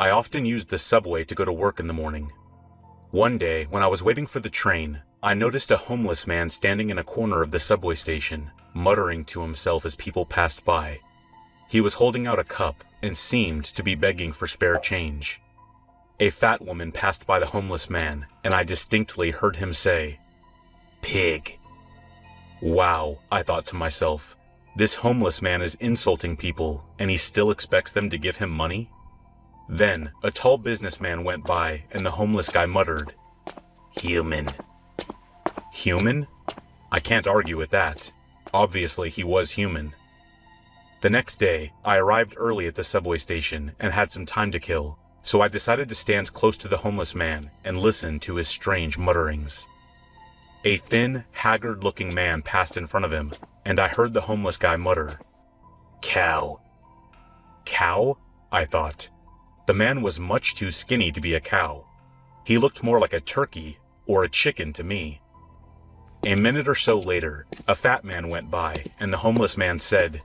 I often used the subway to go to work in the morning. One day, when I was waiting for the train, I noticed a homeless man standing in a corner of the subway station, muttering to himself as people passed by. He was holding out a cup and seemed to be begging for spare change. A fat woman passed by the homeless man, and I distinctly heard him say, "Pig." Wow, I thought to myself, this homeless man is insulting people, and he still expects them to give him money? Then, a tall businessman went by, and the homeless guy muttered, "Human." Human? I can't argue with that. Obviously, he was human. The next day, I arrived early at the subway station and had some time to kill, so I decided to stand close to the homeless man and listen to his strange mutterings. A thin, haggard-looking man passed in front of him, and I heard the homeless guy mutter, "Cow." Cow? I thought. The man was much too skinny to be a cow. He looked more like a turkey or a chicken to me. A minute or so later, a fat man went by, and the homeless man said,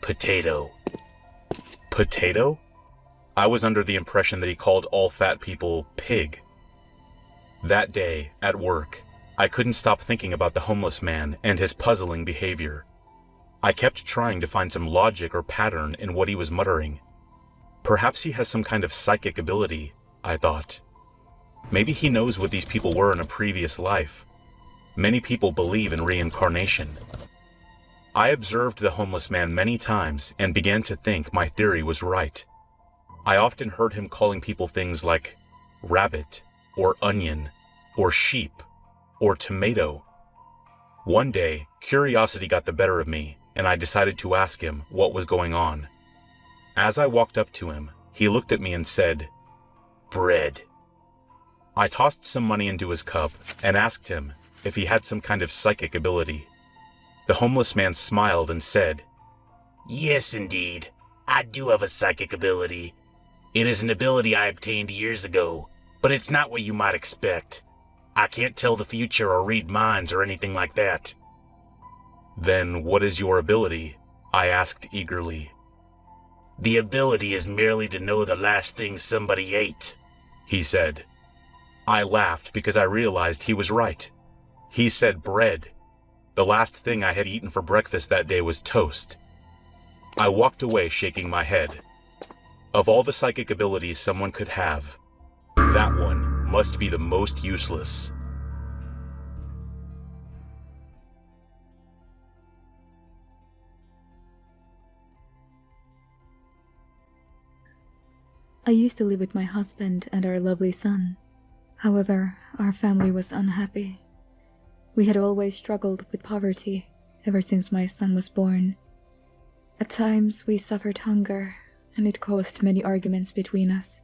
"Potato." Potato? I was under the impression that he called all fat people pig. That day, at work, I couldn't stop thinking about the homeless man and his puzzling behavior. I kept trying to find some logic or pattern in what he was muttering. Perhaps he has some kind of psychic ability, I thought. Maybe he knows what these people were in a previous life. Many people believe in reincarnation. I observed the homeless man many times and began to think my theory was right. I often heard him calling people things like rabbit, or onion, or sheep, or tomato. One day, curiosity got the better of me, and I decided to ask him what was going on. As I walked up to him, he looked at me and said, "Bread." I tossed some money into his cup and asked him if he had some kind of psychic ability. The homeless man smiled and said, "Yes, indeed. I do have a psychic ability. It is an ability I obtained years ago, but it's not what you might expect. I can't tell the future or read minds or anything like that." "Then what is your ability?" I asked eagerly. "The ability is merely to know the last thing somebody ate," he said. I laughed because I realized he was right. He said bread. The last thing I had eaten for breakfast that day was toast. I walked away shaking my head. Of all the psychic abilities someone could have, that one must be the most useless. I used to live with my husband and our lovely son. However, our family was unhappy. We had always struggled with poverty ever since my son was born. At times, we suffered hunger, and it caused many arguments between us.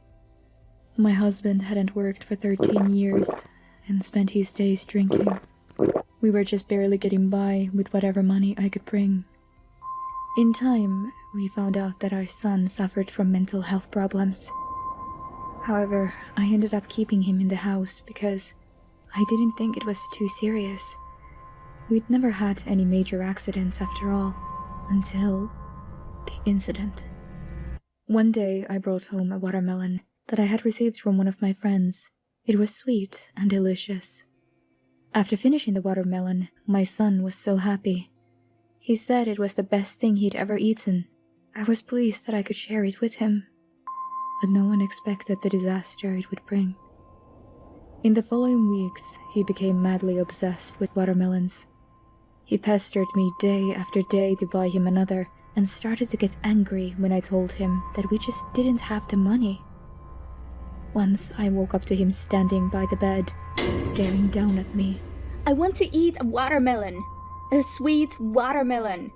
My husband hadn't worked for 13 years and spent his days drinking. We were just barely getting by with whatever money I could bring. In time, we found out that our son suffered from mental health problems. However, I ended up keeping him in the house because I didn't think it was too serious. We'd never had any major accidents after all, until the incident. One day, I brought home a watermelon that I had received from one of my friends. It was sweet and delicious. After finishing the watermelon, my son was so happy. He said it was the best thing he'd ever eaten. I was pleased that I could share it with him, but no one expected the disaster it would bring. In the following weeks, he became madly obsessed with watermelons. He pestered me day after day to buy him another, and started to get angry when I told him that we just didn't have the money. Once I woke up to him standing by the bed, staring down at me. "I want to eat a watermelon! A sweet watermelon!"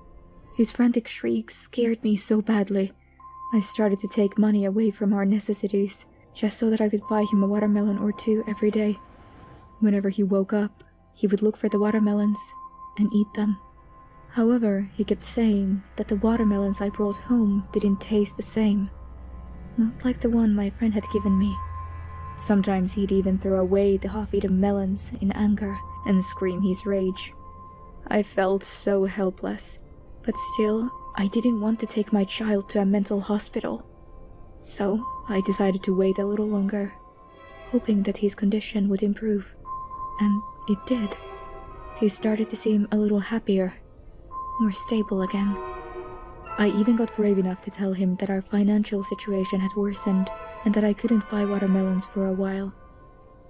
His frantic shrieks scared me so badly. I started to take money away from our necessities, just so that I could buy him a watermelon or two every day. Whenever he woke up, he would look for the watermelons and eat them. However, he kept saying that the watermelons I brought home didn't taste the same. Not like the one my friend had given me. Sometimes he'd even throw away the half-eaten melons in anger and scream his rage. I felt so helpless, but still, I didn't want to take my child to a mental hospital. So, I decided to wait a little longer, hoping that his condition would improve. And it did. He started to seem a little happier, more stable again. I even got brave enough to tell him that our financial situation had worsened and that I couldn't buy watermelons for a while.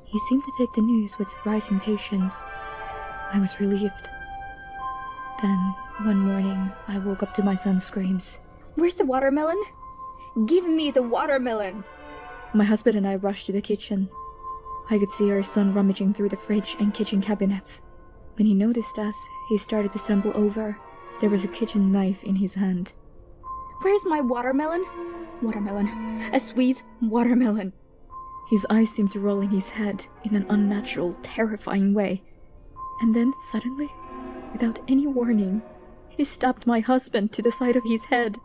He seemed to take the news with surprising patience. I was relieved. Then, one morning, I woke up to my son's screams. Where's the watermelon? Give me the watermelon! My husband and I rushed to the kitchen. I could see our son rummaging through the fridge and kitchen cabinets. When he noticed us, he started to stumble over. There was a kitchen knife in his hand. Where's my watermelon? Watermelon. A sweet watermelon. His eyes seemed to roll in his head in an unnatural, terrifying way. And then, suddenly, without any warning, he stabbed my husband to the side of his head.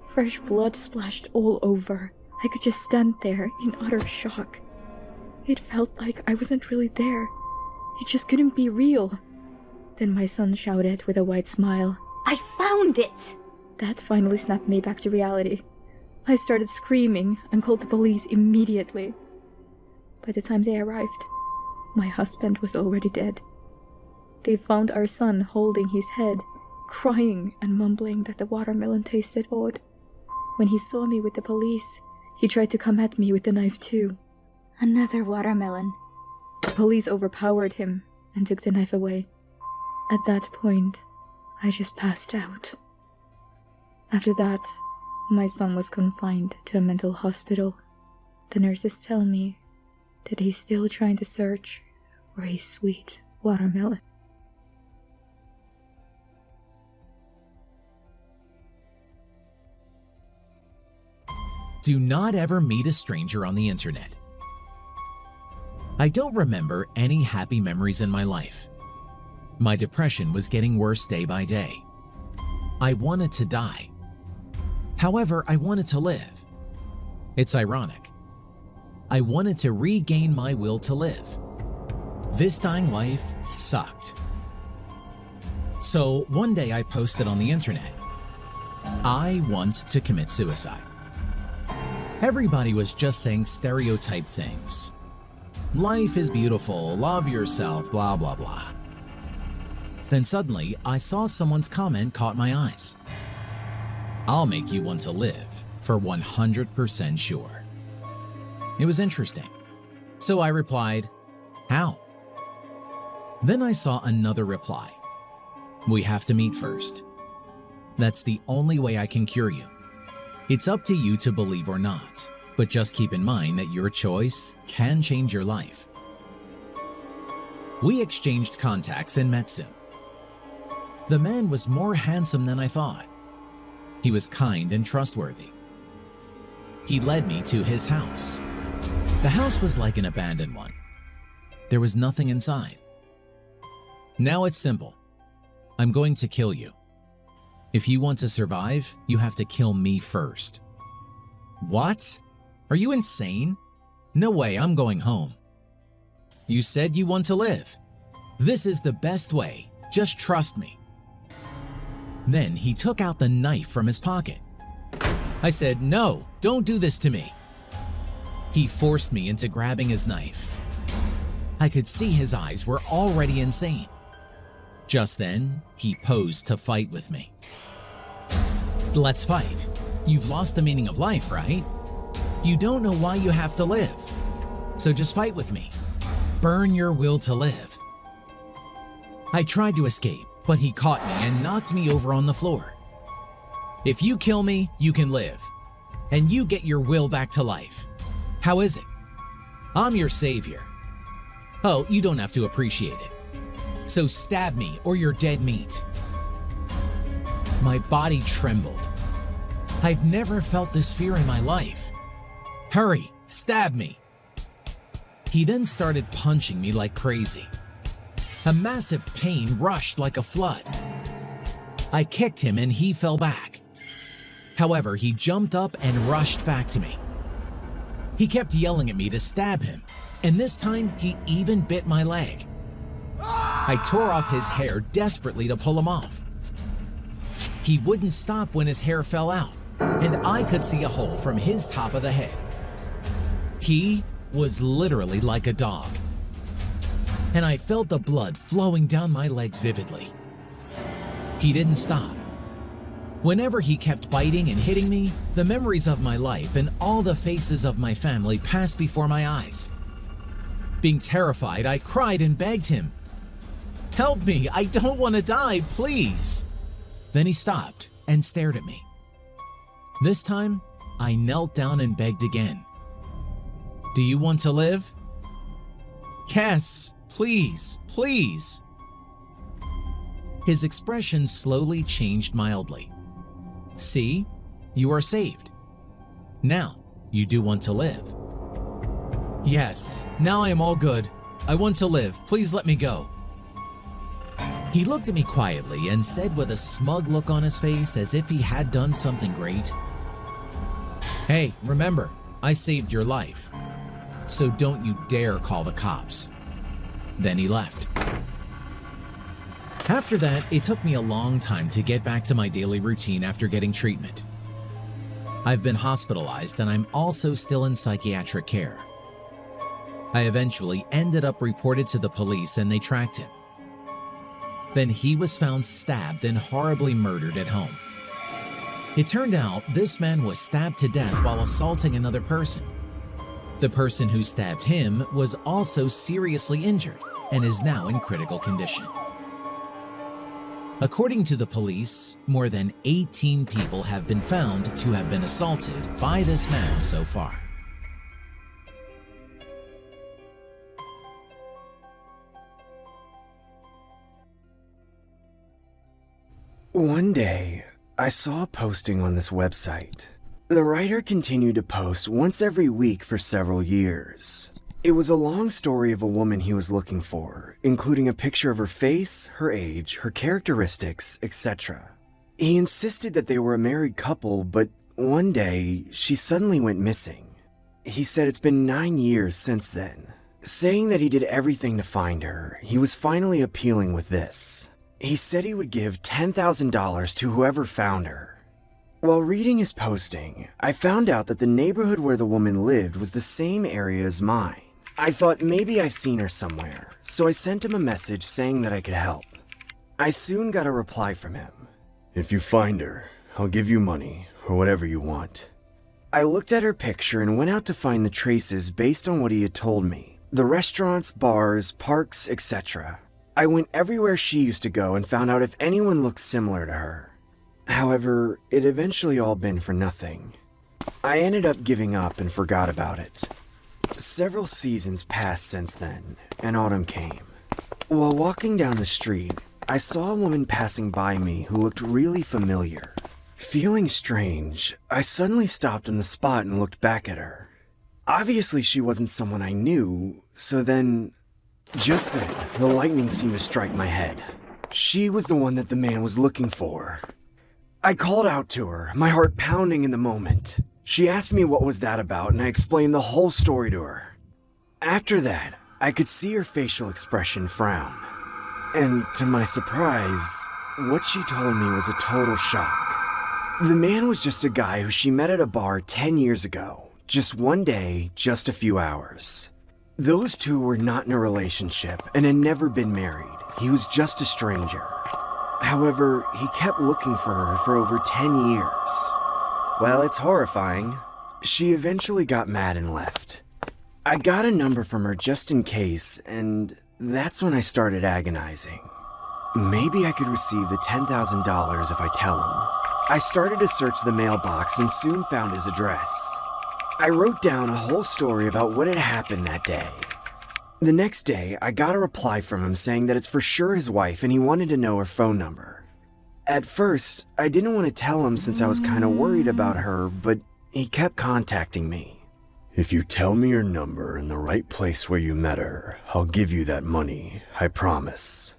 Fresh blood splashed all over. I could just stand there in utter shock. It felt like I wasn't really there. It just couldn't be real. Then my son shouted with a wide smile, I found it! That finally snapped me back to reality. I started screaming and called the police immediately. By the time they arrived, my husband was already dead. They found our son holding his head, crying and mumbling that the watermelon tasted odd. When he saw me with the police, he tried to come at me with the knife too. Another watermelon. The police overpowered him and took the knife away. At that point, I just passed out. After that, my son was confined to a mental hospital. The nurses tell me that he's still trying to search for his sweet watermelon. Do not ever meet a stranger on the internet. I don't remember any happy memories in my life. My depression was getting worse day by day. I wanted to die. However, I wanted to live. It's ironic. I wanted to regain my will to live. This dying life sucked. So one day I posted on the internet, I want to commit suicide. Everybody was just saying stereotype things. Life is beautiful, love yourself, blah blah blah. Then suddenly, I saw someone's comment caught my eyes. I'll make you want to live, for 100% sure. It was interesting. So I replied, how? Then I saw another reply. We have to meet first. That's the only way I can cure you. It's up to you to believe or not, but just keep in mind that your choice can change your life. We exchanged contacts and met soon. The man was more handsome than I thought. He was kind and trustworthy. He led me to his house. The house was like an abandoned one. There was nothing inside. Now it's simple. I'm going to kill you. If you want to survive, you have to kill me first. What? Are you insane? No way, I'm going home. You said you want to live. This is the best way. Just trust me. Then he took out the knife from his pocket. I said, no, don't do this to me. He forced me into grabbing his knife. I could see his eyes were already insane. Just then, he posed to fight with me. Let's fight. You've lost the meaning of life, right? You don't know why you have to live. So just fight with me. Burn your will to live. I tried to escape, but he caught me and knocked me over on the floor. If you kill me, you can live. And you get your will back to life. How is it? I'm your savior. Oh, you don't have to appreciate it. So stab me or you're dead meat. My body trembled. I've never felt this fear in my life. Hurry, stab me. He then started punching me like crazy. A massive pain rushed like a flood. I kicked him and he fell back. However, he jumped up and rushed back to me. He kept yelling at me to stab him, and this time he even bit my leg. I tore off his hair desperately to pull him off. He wouldn't stop when his hair fell out. and I could see a hole from his top of the head. He was literally like a dog, and I felt the blood flowing down my legs vividly. He didn't stop. Whenever he kept biting and hitting me, the memories of my life and all the faces of my family passed before my eyes. Being terrified, I cried and begged him, "Help me, I don't want to die, please." Then he stopped and stared at me. This time, I knelt down and begged again. "Do you want to live?" "Yes, please, please." His expression slowly changed mildly. "See, you are saved. Now, you do want to live." "Yes, now I am all good. I want to live. Please let me go." He looked at me quietly and said with a smug look on his face as if he had done something great, "Hey, remember, I saved your life, so don't you dare call the cops." Then he left. After that, it took me a long time to get back to my daily routine after getting treatment. I've been hospitalized and I'm also still in psychiatric care. I eventually ended up reported to the police and they tracked him. Then he was found stabbed and horribly murdered at home. It turned out this man was stabbed to death while assaulting another person. The person who stabbed him was also seriously injured and is now in critical condition. According to the police, more than 18 people have been found to have been assaulted by this man so far. One day, I saw a posting on this website. The writer continued to post once every week for several years. It was a long story of a woman he was looking for, including a picture of her face, her age, her characteristics, etc. He insisted that they were a married couple, but one day, she suddenly went missing. He said it's been 9 years since then. Saying that he did everything to find her, he was finally appealing with this. He said he would give $10,000 to whoever found her. While reading his posting, I found out that the neighborhood where the woman lived was the same area as mine. I thought maybe I've seen her somewhere, so I sent him a message saying that I could help. I soon got a reply from him. "If you find her, I'll give you money, or whatever you want." I looked at her picture and went out to find the traces based on what he had told me. The restaurants, bars, parks, etc. I went everywhere she used to go and found out if anyone looked similar to her. However, it eventually all been for nothing. I ended up giving up and forgot about it. Several seasons passed since then, and autumn came. While walking down the street, I saw a woman passing by me who looked really familiar. Feeling strange, I suddenly stopped on the spot and looked back at her. Obviously, she wasn't someone I knew, so then... Just then, the lightning seemed to strike my head. She was the one that the man was looking for. I called out to her, my heart pounding in the moment. She asked me what was that about, and I explained the whole story to her. After that, I could see her facial expression frown. And to my surprise, what she told me was a total shock. The man was just a guy who she met at a bar 10 years ago. Just one day, just a few hours. Those two were not in a relationship and had never been married. He was just a stranger. However, he kept looking for her for over 10 years. Well, it's horrifying. She eventually got mad and left. I got a number from her just in case, and that's when I started agonizing. Maybe I could receive the $10,000 if I tell him. I started to search the mailbox and soon found his address. I wrote down a whole story about what had happened that day. The next day, I got a reply from him saying that it's for sure his wife and he wanted to know her phone number. At first, I didn't want to tell him since I was kind of worried about her, but he kept contacting me. "If you tell me your number and the right place where you met her, I'll give you that money, I promise."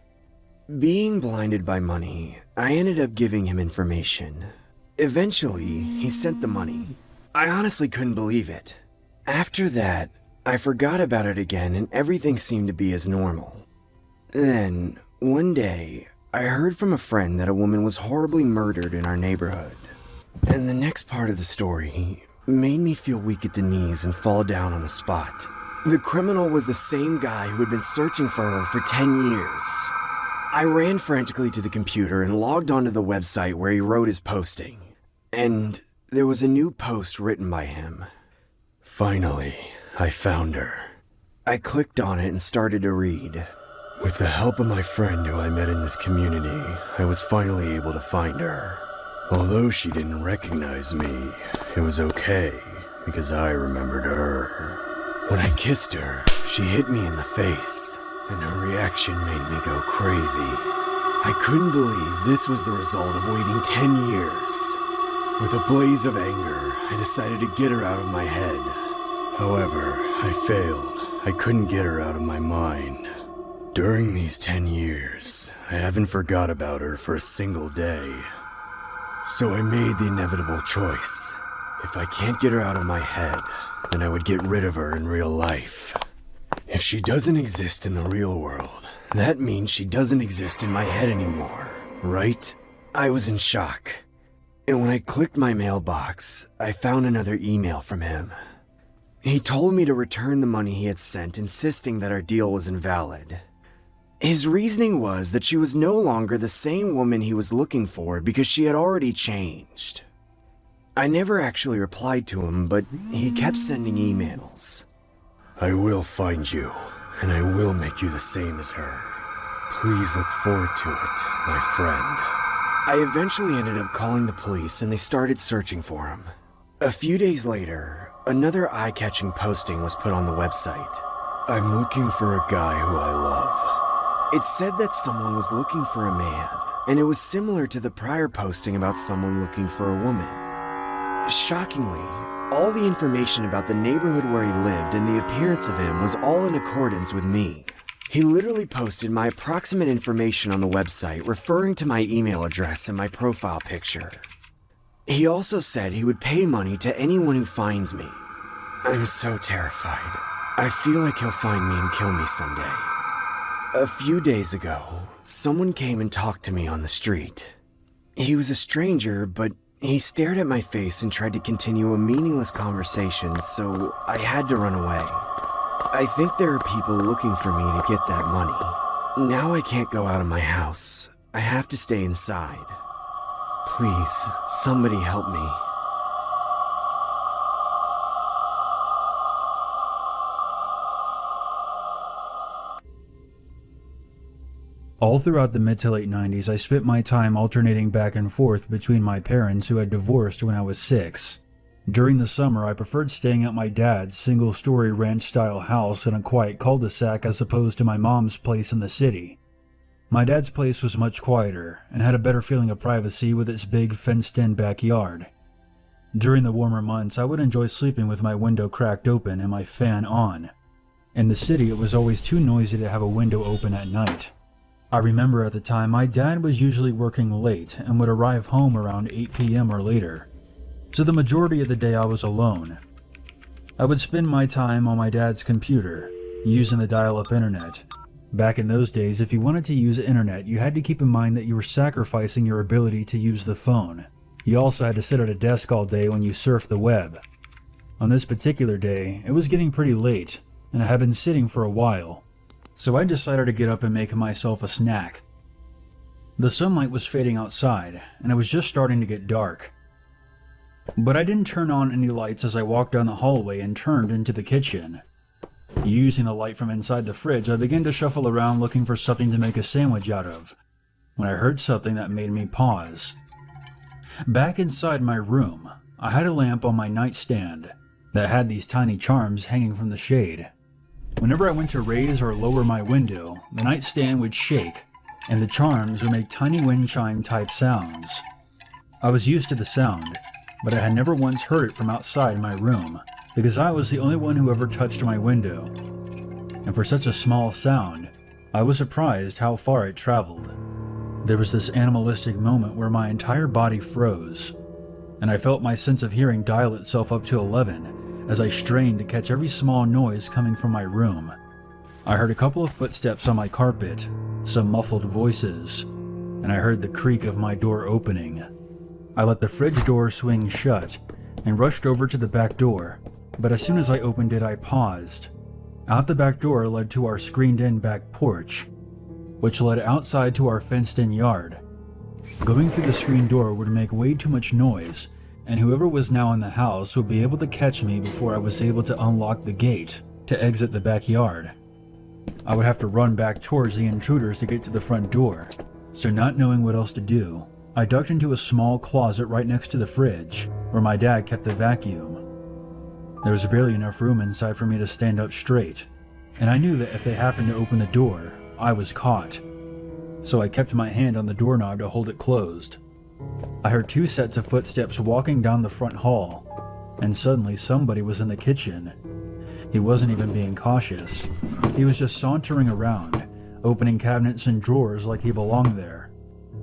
Being blinded by money, I ended up giving him information. Eventually, he sent the money. I honestly couldn't believe it. After that, I forgot about it again and everything seemed to be as normal. Then, one day, I heard from a friend that a woman was horribly murdered in our neighborhood. And the next part of the story made me feel weak at the knees and fall down on the spot. The criminal was the same guy who had been searching for her for 10 years. I ran frantically to the computer and logged onto the website where he wrote his posting. And there was a new post written by him. Finally, I found her. I clicked on it and started to read. With the help of my friend who I met in this community, I was finally able to find her. Although she didn't recognize me, it was okay, because I remembered her. When I kissed her, she hit me in the face, and her reaction made me go crazy. I couldn't believe this was the result of waiting 10 years. With a blaze of anger, I decided to get her out of my head. However, I failed. I couldn't get her out of my mind. During these 10 years, I haven't forgot about her for a single day. So I made the inevitable choice. If I can't get her out of my head, then I would get rid of her in real life. If she doesn't exist in the real world, that means she doesn't exist in my head anymore, right? I was in shock. And when I clicked my mailbox, I found another email from him. He told me to return the money he had sent, insisting that our deal was invalid. His reasoning was that she was no longer the same woman he was looking for because she had already changed. I never actually replied to him, but he kept sending emails. I will find you, and I will make you the same as her. Please look forward to it, my friend. I eventually ended up calling the police, and they started searching for him. A few days later, another eye-catching posting was put on the website. I'm looking for a guy who I love. It said that someone was looking for a man, and it was similar to the prior posting about someone looking for a woman. Shockingly, all the information about the neighborhood where he lived and the appearance of him was all in accordance with me. He literally posted my approximate information on the website, referring to my email address and my profile picture. He also said he would pay money to anyone who finds me. I'm so terrified. I feel like he'll find me and kill me someday. A few days ago, someone came and talked to me on the street. He was a stranger, but he stared at my face and tried to continue a meaningless conversation, so I had to run away. I think there are people looking for me to get that money. Now I can't go out of my house. I have to stay inside. Please, somebody help me. All throughout the mid to late 90s, I spent my time alternating back and forth between my parents who had divorced when I was 6. During the summer, I preferred staying at my dad's single-story ranch-style house in a quiet cul-de-sac as opposed to my mom's place in the city. My dad's place was much quieter and had a better feeling of privacy with its big fenced-in backyard. During the warmer months, I would enjoy sleeping with my window cracked open and my fan on. In the city, it was always too noisy to have a window open at night. I remember at the time my dad was usually working late and would arrive home around 8 p.m. or later, so the majority of the day I was alone. I would spend my time on my dad's computer, using the dial-up internet. Back in those days, if you wanted to use the internet, you had to keep in mind that you were sacrificing your ability to use the phone. You also had to sit at a desk all day when you surfed the web. On this particular day, it was getting pretty late, and I had been sitting for a while. So I decided to get up and make myself a snack. The sunlight was fading outside, and it was just starting to get dark. But I didn't turn on any lights as I walked down the hallway and turned into the kitchen. Using the light from inside the fridge, I began to shuffle around looking for something to make a sandwich out of, when I heard something that made me pause. Back inside my room, I had a lamp on my nightstand that had these tiny charms hanging from the shade. Whenever I went to raise or lower my window, the nightstand would shake, and the charms would make tiny wind chime type sounds. I was used to the sound, but I had never once heard it from outside my room, because I was the only one who ever touched my window. And for such a small sound, I was surprised how far it traveled. There was this animalistic moment where my entire body froze, and I felt my sense of hearing dial itself up to 11 as I strained to catch every small noise coming from my room. I heard a couple of footsteps on my carpet, some muffled voices, and I heard the creak of my door opening. I let the fridge door swing shut and rushed over to the back door, but as soon as I opened it, I paused. Out the back door led to our screened-in back porch, which led outside to our fenced-in yard. Going through the screen door would make way too much noise, and whoever was now in the house would be able to catch me before I was able to unlock the gate to exit the backyard. I would have to run back towards the intruders to get to the front door, so not knowing what else to do, I ducked into a small closet right next to the fridge, where my dad kept the vacuum. There was barely enough room inside for me to stand up straight, and I knew that if they happened to open the door, I was caught. So I kept my hand on the doorknob to hold it closed. I heard 2 sets of footsteps walking down the front hall, and suddenly somebody was in the kitchen. He wasn't even being cautious. He was just sauntering around, opening cabinets and drawers like he belonged there.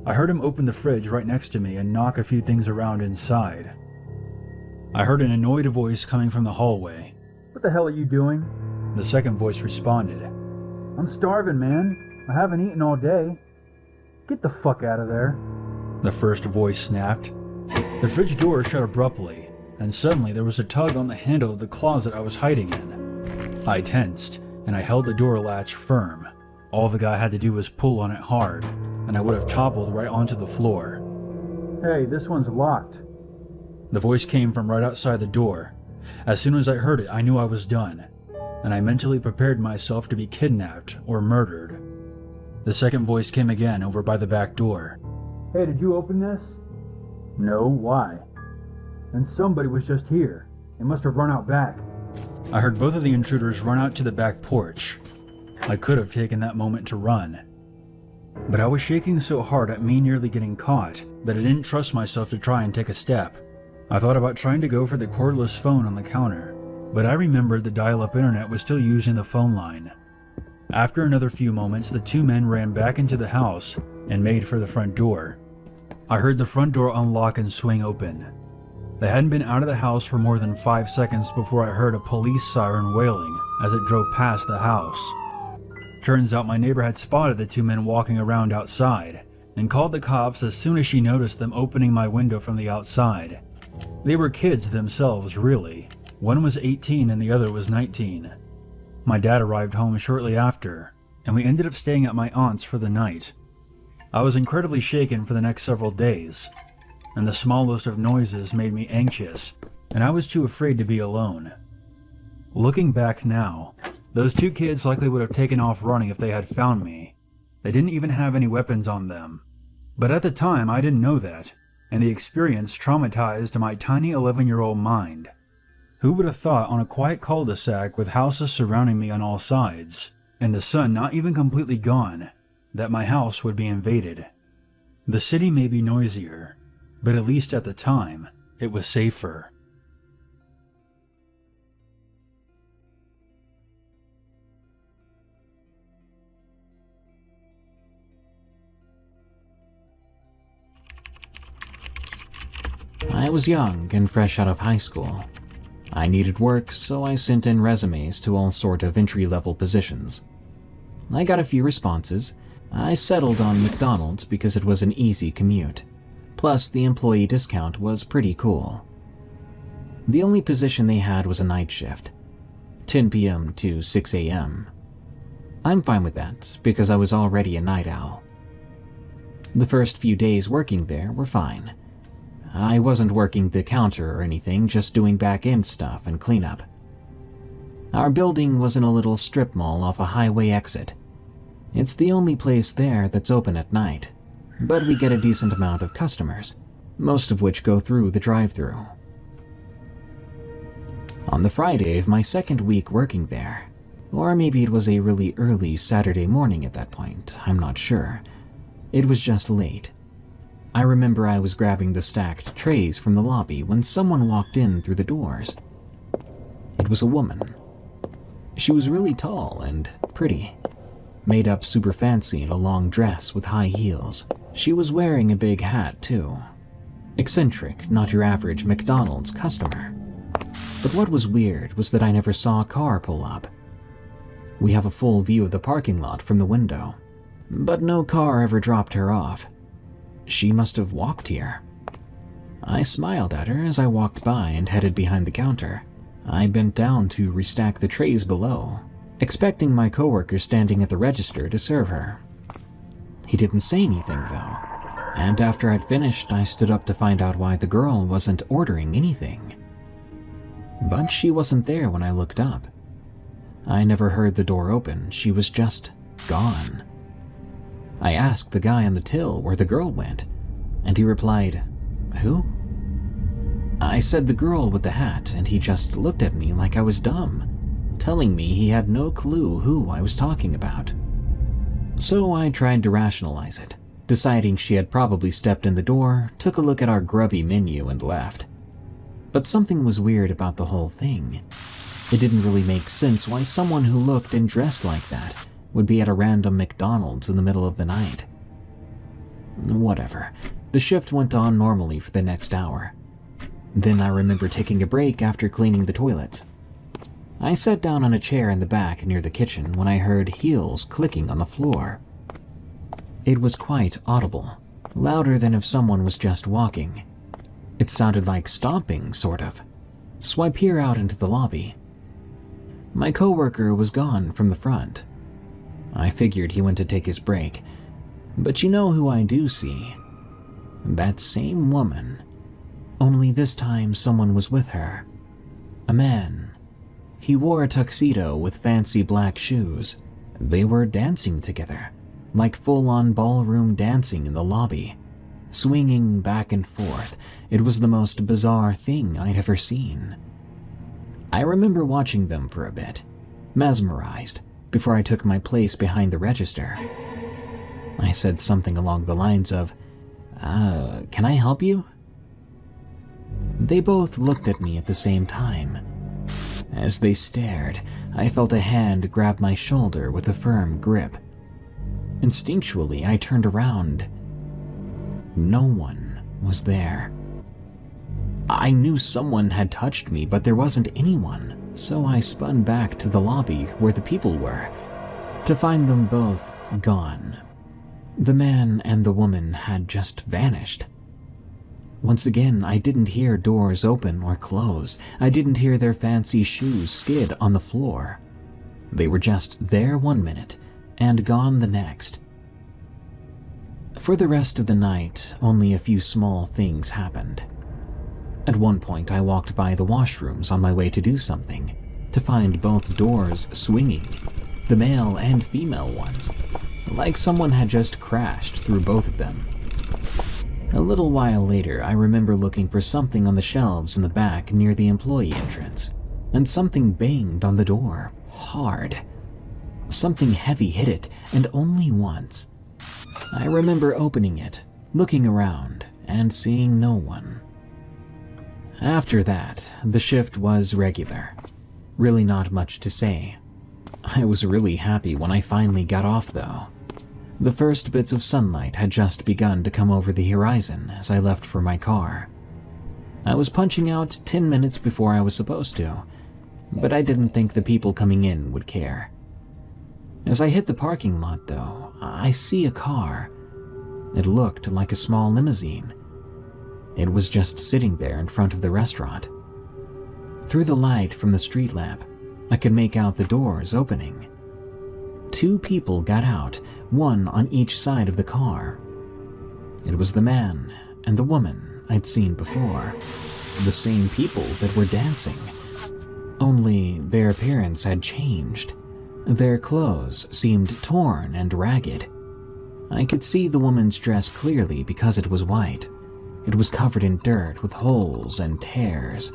I heard him open the fridge right next to me and knock a few things around inside. I heard an annoyed voice coming from the hallway. "What the hell are you doing?" The second voice responded. "I'm starving, man. I haven't eaten all day." "Get the fuck out of there," the first voice snapped. The fridge door shut abruptly, and suddenly there was a tug on the handle of the closet I was hiding in. I tensed, and I held the door latch firm. All the guy had to do was pull on it hard, and I would have toppled right onto the floor. "Hey, this one's locked." The voice came from right outside the door. As soon as I heard it, I knew I was done, and I mentally prepared myself to be kidnapped or murdered. The second voice came again over by the back door. "Hey, did you open this?" "No, why?" "And somebody was just here. They must have run out back." I heard both of the intruders run out to the back porch. I could have taken that moment to run, but I was shaking so hard at me nearly getting caught that I didn't trust myself to try and take a step. I thought about trying to go for the cordless phone on the counter, but I remembered the dial-up internet was still using the phone line. After another few moments, the 2 men ran back into the house and made for the front door. I heard the front door unlock and swing open. They hadn't been out of the house for more than 5 seconds before I heard a police siren wailing as it drove past the house. Turns out my neighbor had spotted the 2 men walking around outside and called the cops as soon as she noticed them opening my window from the outside. They were kids themselves, really. One was 18 and the other was 19. My dad arrived home shortly after, and we ended up staying at my aunt's for the night. I was incredibly shaken for the next several days, and the smallest of noises made me anxious, and I was too afraid to be alone. Looking back now, those 2 kids likely would have taken off running if they had found me. They didn't even have any weapons on them. But at the time, I didn't know that, and the experience traumatized my tiny 11-year-old mind. Who would have thought on a quiet cul-de-sac with houses surrounding me on all sides, and the sun not even completely gone, that my house would be invaded? The city may be noisier, but at least at the time, it was safer. I was young and fresh out of high school. I needed work, so I sent in resumes to all sort of entry-level positions. I got a few responses. I settled on McDonald's because it was an easy commute. Plus, the employee discount was pretty cool. The only position they had was a night shift, 10 p.m. to 6 a.m. I'm fine with that because I was already a night owl. The first few days working there were fine. I wasn't working the counter or anything, just doing back-end stuff and cleanup. Our building was in a little strip mall off a highway exit. It's the only place there that's open at night, but we get a decent amount of customers, most of which go through the drive-thru. On the Friday of my second week working there, or maybe it was a really early Saturday morning at that point, I'm not sure. It was just late. I remember I was grabbing the stacked trays from the lobby when someone walked in through the doors. It was a woman. She was really tall and pretty, made up super fancy in a long dress with high heels. She was wearing a big hat too. Eccentric, not your average McDonald's customer. But what was weird was that I never saw a car pull up. We have a full view of the parking lot from the window, but no car ever dropped her off. She must have walked here. I smiled at her as I walked by and headed behind the counter. I bent down to restack the trays below, expecting my coworker standing at the register to serve her. He didn't say anything though, and after I'd finished, I stood up to find out why the girl wasn't ordering anything. But she wasn't there when I looked up. I never heard the door open, she was just gone. I asked the guy on the till where the girl went, and he replied, "Who?" I said the girl with the hat, and he just looked at me like I was dumb, telling me he had no clue who I was talking about. So I tried to rationalize it, deciding she had probably stepped in the door, took a look at our grubby menu, and left. But something was weird about the whole thing. It didn't really make sense why someone who looked and dressed like that would be at a random McDonald's in the middle of the night. Whatever. The shift went on normally for the next hour. Then I remember taking a break after cleaning the toilets. I sat down on a chair in the back near the kitchen when I heard heels clicking on the floor. It was quite audible, louder than if someone was just walking. It sounded like stomping, sort of. So I peer out into the lobby. My coworker was gone from the front. I figured he went to take his break. But you know who I do see? That same woman. Only this time someone was with her. A man. He wore a tuxedo with fancy black shoes. They were dancing together, like full-on ballroom dancing in the lobby, swinging back and forth. It was the most bizarre thing I'd ever seen. I remember watching them for a bit, mesmerized, before I took my place behind the register. I said something along the lines of, "Can I help you?" They both looked at me at the same time. As they stared, I felt a hand grab my shoulder with a firm grip. Instinctually, I turned around. No one was there. I knew someone had touched me, but there wasn't anyone, so I spun back to the lobby where the people were, to find them both gone. The man and the woman had just vanished. Once again, I didn't hear doors open or close. I didn't hear their fancy shoes skid on the floor. They were just there one minute and gone the next. For the rest of the night, only a few small things happened. At one point, I walked by the washrooms on my way to do something, to find both doors swinging, the male and female ones, like someone had just crashed through both of them. A little while later, I remember looking for something on the shelves in the back near the employee entrance, and something banged on the door, hard. Something heavy hit it, and only once. I remember opening it, looking around, and seeing no one. After that, the shift was regular. Really not much to say. I was really happy when I finally got off, though. The first bits of sunlight had just begun to come over the horizon as I left for my car. I was punching out 10 minutes before I was supposed to, but I didn't think the people coming in would care. As I hit the parking lot, though, I see a car. It looked like a small limousine. It was just sitting there in front of the restaurant. Through the light from the street lamp, I could make out the doors opening. 2 people got out, one on each side of the car. It was the man and the woman I'd seen before, the same people that were dancing. Only their appearance had changed. Their clothes seemed torn and ragged. I could see the woman's dress clearly because it was white. It was covered in dirt with holes and tears.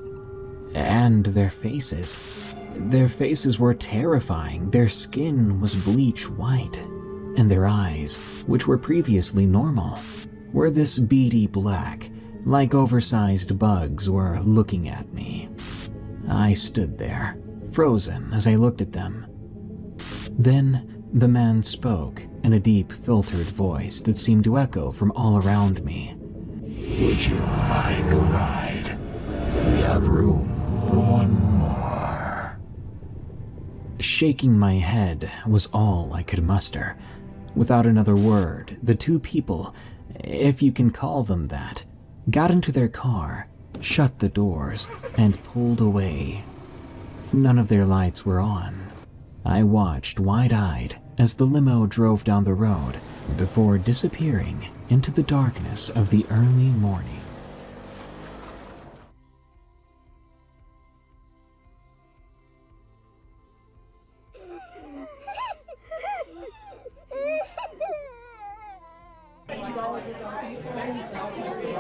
And their faces. Their faces were terrifying. Their skin was bleach white. And their eyes, which were previously normal, were this beady black, like oversized bugs were looking at me. I stood there, frozen as I looked at them. Then the man spoke in a deep, filtered voice that seemed to echo from all around me. "Would you like a ride? We have room for one more." Shaking my head was all I could muster. Without another word, the 2 people, if you can call them that, got into their car, shut the doors, and pulled away. None of their lights were on. I watched wide-eyed as the limo drove down the road before disappearing into the darkness of the early morning.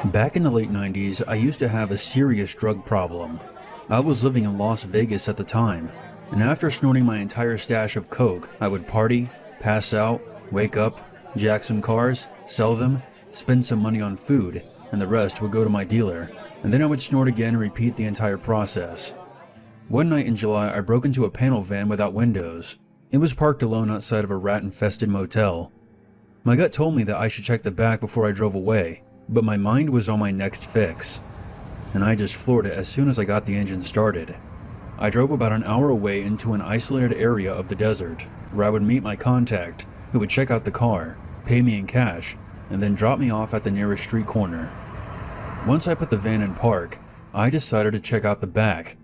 Back in the late 90s, I used to have a serious drug problem. I was living in Las Vegas at the time, and after snorting my entire stash of coke, I would party, pass out, wake up, jack some cars, sell them, spend some money on food, and the rest would go to my dealer, and then I would snort again and repeat the entire process. One night in July, I broke into a panel van without windows. It was parked alone outside of a rat-infested motel. My gut told me that I should check the back before I drove away, but my mind was on my next fix, and I just floored it as soon as I got the engine started. I drove about an hour away into an isolated area of the desert, where I would meet my contact, who would check out the car, pay me in cash, and then drop me off at the nearest street corner. Once I put the van in park, I decided to check out the back.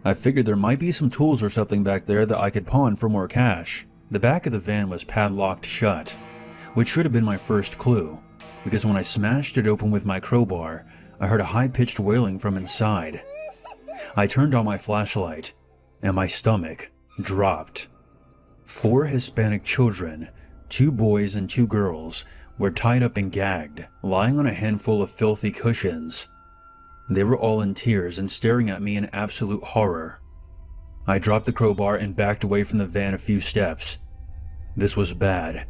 I figured there might be some tools or something back there that I could pawn for more cash. The back of the van was padlocked shut, which should have been my first clue, because when I smashed it open with my crowbar, I heard a high-pitched wailing from inside. I turned on my flashlight, and my stomach dropped. 4 Hispanic children, 2 boys and 2 girls, were tied up and gagged, lying on a handful of filthy cushions. They were all in tears and staring at me in absolute horror. I dropped the crowbar and backed away from the van a few steps. This was bad.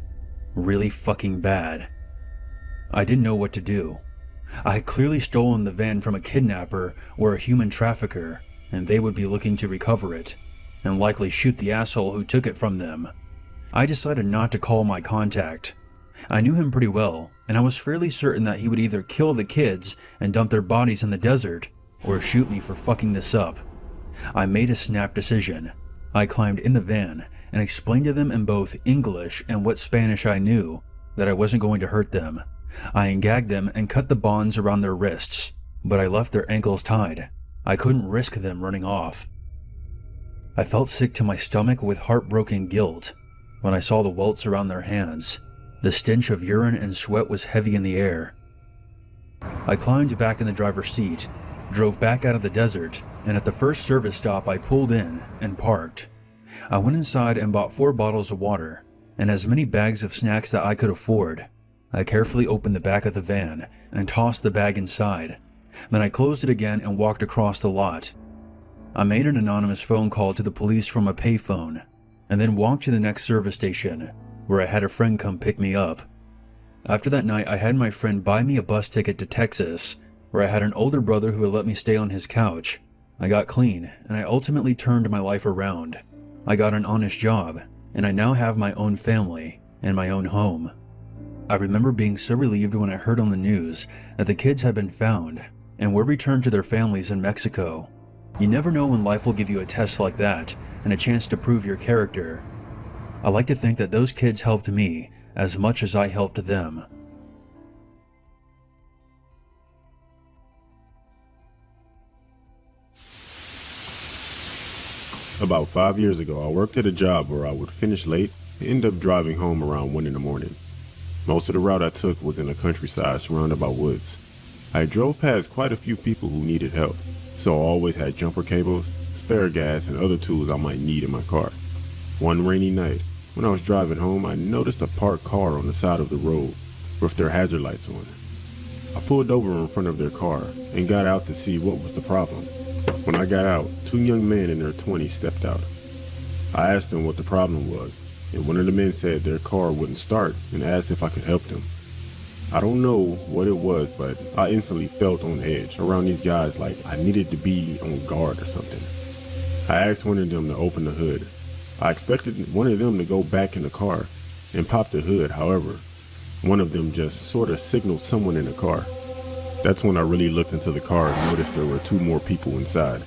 Really fucking bad. I didn't know what to do. I had clearly stolen the van from a kidnapper or a human trafficker, and they would be looking to recover it, and likely shoot the asshole who took it from them. I decided not to call my contact. I knew him pretty well, and I was fairly certain that he would either kill the kids and dump their bodies in the desert, or shoot me for fucking this up. I made a snap decision. I climbed in the van and explained to them in both English and what Spanish I knew that I wasn't going to hurt them. I ungagged them and cut the bonds around their wrists, but I left their ankles tied. I couldn't risk them running off. I felt sick to my stomach with heartbroken guilt when I saw the welts around their hands. The stench of urine and sweat was heavy in the air. I climbed back in the driver's seat, drove back out of the desert, and at the first service stop I pulled in and parked. I went inside and bought 4 bottles of water and as many bags of snacks that I could afford. I carefully opened the back of the van and tossed the bag inside. Then I closed it again and walked across the lot. I made an anonymous phone call to the police from a payphone, and then walked to the next service station, where I had a friend come pick me up. After that night, I had my friend buy me a bus ticket to Texas, where I had an older brother who would let me stay on his couch. I got clean, and I ultimately turned my life around. I got an honest job, and I now have my own family and my own home. I remember being so relieved when I heard on the news that the kids had been found and were returned to their families in Mexico. You never know when life will give you a test like that and a chance to prove your character. I like to think that those kids helped me as much as I helped them. About 5 years ago, I worked at a job where I would finish late and end up driving home around 1 in the morning. Most of the route I took was in the countryside surrounded by woods. I drove past quite a few people who needed help, so I always had jumper cables, spare gas, and other tools I might need in my car. One rainy night, when I was driving home, I noticed a parked car on the side of the road with their hazard lights on. I pulled over in front of their car and got out to see what was the problem. When I got out, 2 young men in their 20s stepped out. I asked them what the problem was, and one of the men said their car wouldn't start and asked if I could help them. I don't know what it was, but I instantly felt on edge around these guys, like I needed to be on guard or something. I asked one of them to open the hood. I expected one of them to go back in the car and pop the hood. However, one of them just sort of signaled someone in the car. That's when I really looked into the car and noticed there were 2 more people inside.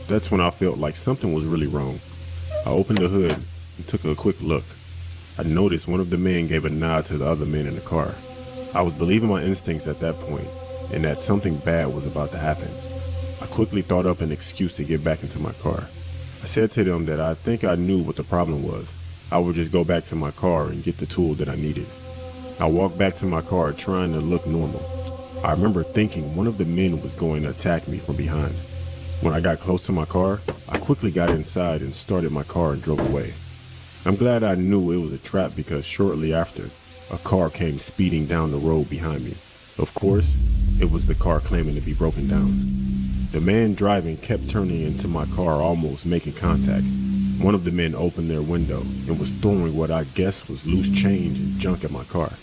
That's when I felt like something was really wrong. I opened the hood and took a quick look. I noticed one of the men gave a nod to the other men in the car. I was believing my instincts at that point, and that something bad was about to happen. I quickly thought up an excuse to get back into my car. I said to them that I think I knew what the problem was. I would just go back to my car and get the tool that I needed. I walked back to my car trying to look normal. I remember thinking one of the men was going to attack me from behind. When I got close to my car, I quickly got inside and started my car and drove away. I'm glad I knew it was a trap because shortly after, a car came speeding down the road behind me. Of course, it was the car claiming to be broken down. The man driving kept turning into my car, almost making contact. One of the men opened their window and was throwing what I guessed was loose change and junk at my car.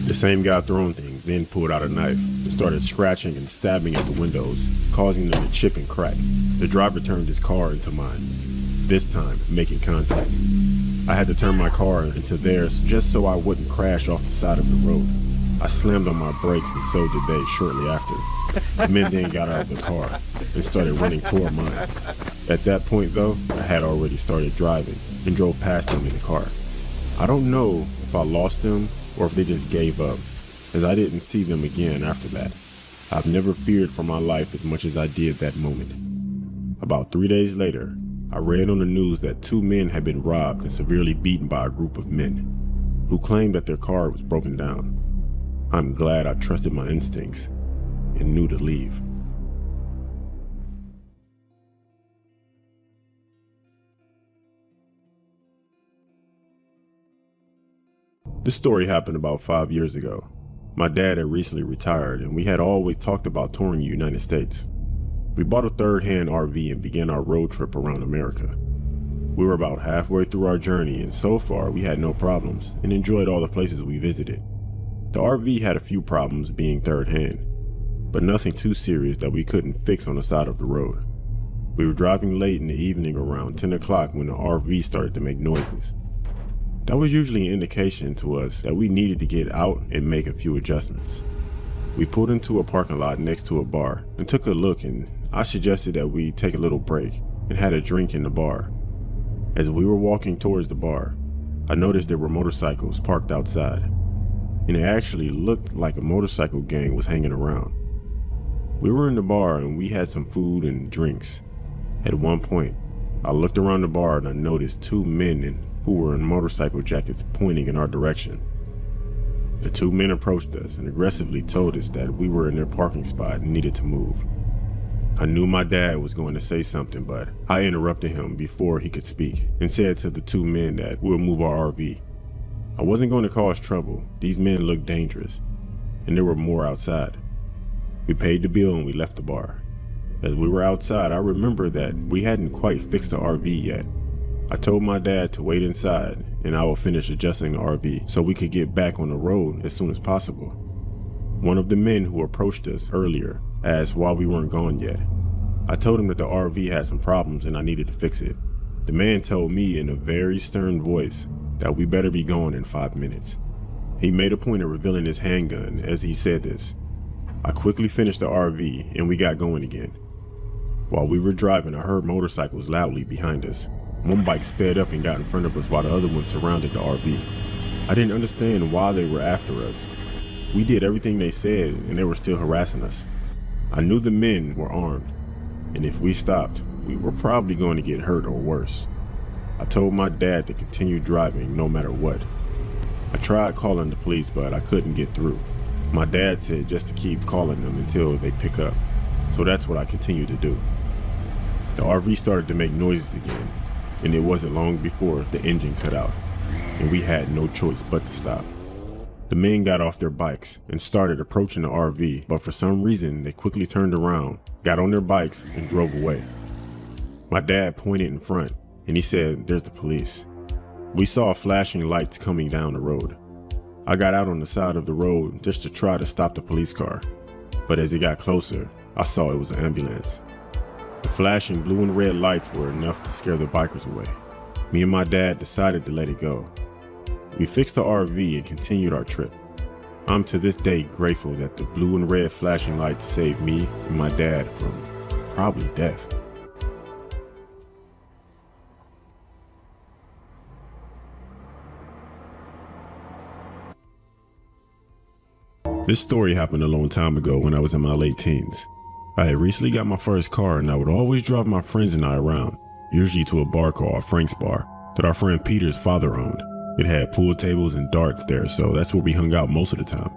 The same guy throwing things then pulled out a knife and started scratching and stabbing at the windows, causing them to chip and crack. The driver turned his car into mine, this time making contact. I had to turn my car into theirs just so I wouldn't crash off the side of the road. I slammed on my brakes and so did they shortly after. The men then got out of the car and started running toward mine. At that point though, I had already started driving and drove past them in the car. I don't know if I lost them or if they just gave up, as I didn't see them again after that. I've never feared for my life as much as I did that moment. About 3 days later, I read on the news that 2 men had been robbed and severely beaten by a group of men who claimed that their car was broken down. I'm glad I trusted my instincts and knew to leave. This story happened about 5 years ago. My dad had recently retired and we had always talked about touring the United States. We bought a third-hand RV and began our road trip around America. We were about halfway through our journey and so far we had no problems and enjoyed all the places we visited. The RV had a few problems being third-hand, but nothing too serious that we couldn't fix on the side of the road. We were driving late in the evening around 10 o'clock when the RV started to make noises. That was usually an indication to us that we needed to get out and make a few adjustments. We pulled into a parking lot next to a bar and took a look, and I suggested that we take a little break and had a drink in the bar. As we were walking towards the bar, I noticed there were motorcycles parked outside, and it actually looked like a motorcycle gang was hanging around. We were in the bar and we had some food and drinks. At one point, I looked around the bar and I noticed 2 men who were in motorcycle jackets pointing in our direction. The 2 men approached us and aggressively told us that we were in their parking spot and needed to move. I knew my dad was going to say something, but I interrupted him before he could speak and said to the 2 men that we'll move our RV. I wasn't going to cause trouble. These men looked dangerous, and there were more outside. We paid the bill and we left the bar. As we were outside, I remember that we hadn't quite fixed the RV yet. I told my dad to wait inside and I will finish adjusting the RV so we could get back on the road as soon as possible. One of the men who approached us earlier asked why we weren't gone yet. I told him that the RV had some problems and I needed to fix it. The man told me in a very stern voice that we better be gone in 5 minutes. He made a point of revealing his handgun as he said this. I quickly finished the RV and we got going again. While we were driving, I heard motorcycles loudly behind us. One bike sped up and got in front of us while the other one surrounded the RV. I didn't understand why they were after us. We did everything they said and they were still harassing us. I knew the men were armed, and if we stopped, we were probably going to get hurt or worse. I told my dad to continue driving no matter what. I tried calling the police, but I couldn't get through. My dad said just to keep calling them until they pick up, so that's what I continued to do. The RV started to make noises again, and it wasn't long before the engine cut out, and we had no choice but to stop. The men got off their bikes and started approaching the RV, but for some reason they quickly turned around, got on their bikes, and drove away. My dad pointed in front, and he said, "There's the police." We saw flashing lights coming down the road. I got out on the side of the road just to try to stop the police car, but as it got closer, I saw it was an ambulance. The flashing blue and red lights were enough to scare the bikers away. Me and my dad decided to let it go. We fixed the RV and continued our trip. I'm to this day grateful that the blue and red flashing lights saved me and my dad from probably death. This story happened a long time ago when I was in my late teens. I had recently got my first car and I would always drive my friends and I around, usually to a bar called Frank's Bar that our friend Peter's father owned. It had pool tables and darts there, so that's where we hung out most of the time.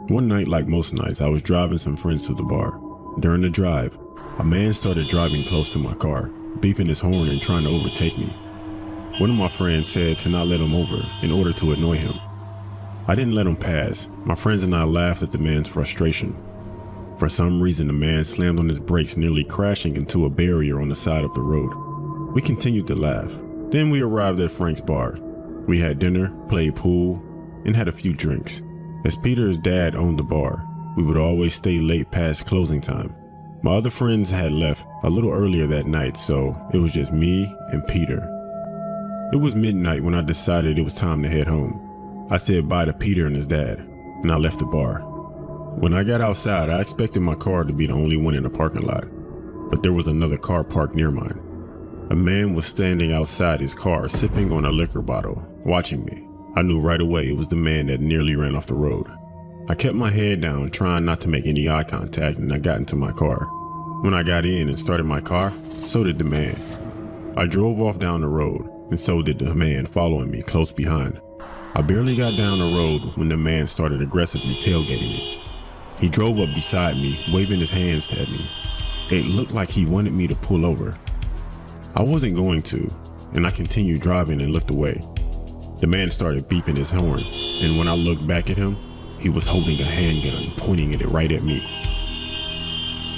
One night, like most nights, I was driving some friends to the bar. During the drive, a man started driving close to my car, beeping his horn and trying to overtake me. One of my friends said to not let him over in order to annoy him. I didn't let him pass. My friends and I laughed at the man's frustration. For some reason, the man slammed on his brakes, nearly crashing into a barrier on the side of the road. We continued to laugh. Then we arrived at Frank's Bar. We had dinner, played pool, and had a few drinks. As Peter's dad owned the bar, we would always stay late past closing time. My other friends had left a little earlier that night, so it was just me and Peter. It was midnight when I decided it was time to head home. I said bye to Peter and his dad, and I left the bar. When I got outside, I expected my car to be the only one in the parking lot, but there was another car parked near mine. A man was standing outside his car, sipping on a liquor bottle, watching me. I knew right away it was the man that nearly ran off the road. I kept my head down, trying not to make any eye contact, and I got into my car. When I got in and started my car, so did the man. I drove off down the road, and so did the man following me close behind. I barely got down the road when the man started aggressively tailgating me. He drove up beside me, waving his hands at me. It looked like he wanted me to pull over. I wasn't going to, and I continued driving and looked away. The man started beeping his horn, and when I looked back at him, he was holding a handgun, pointing it right at me.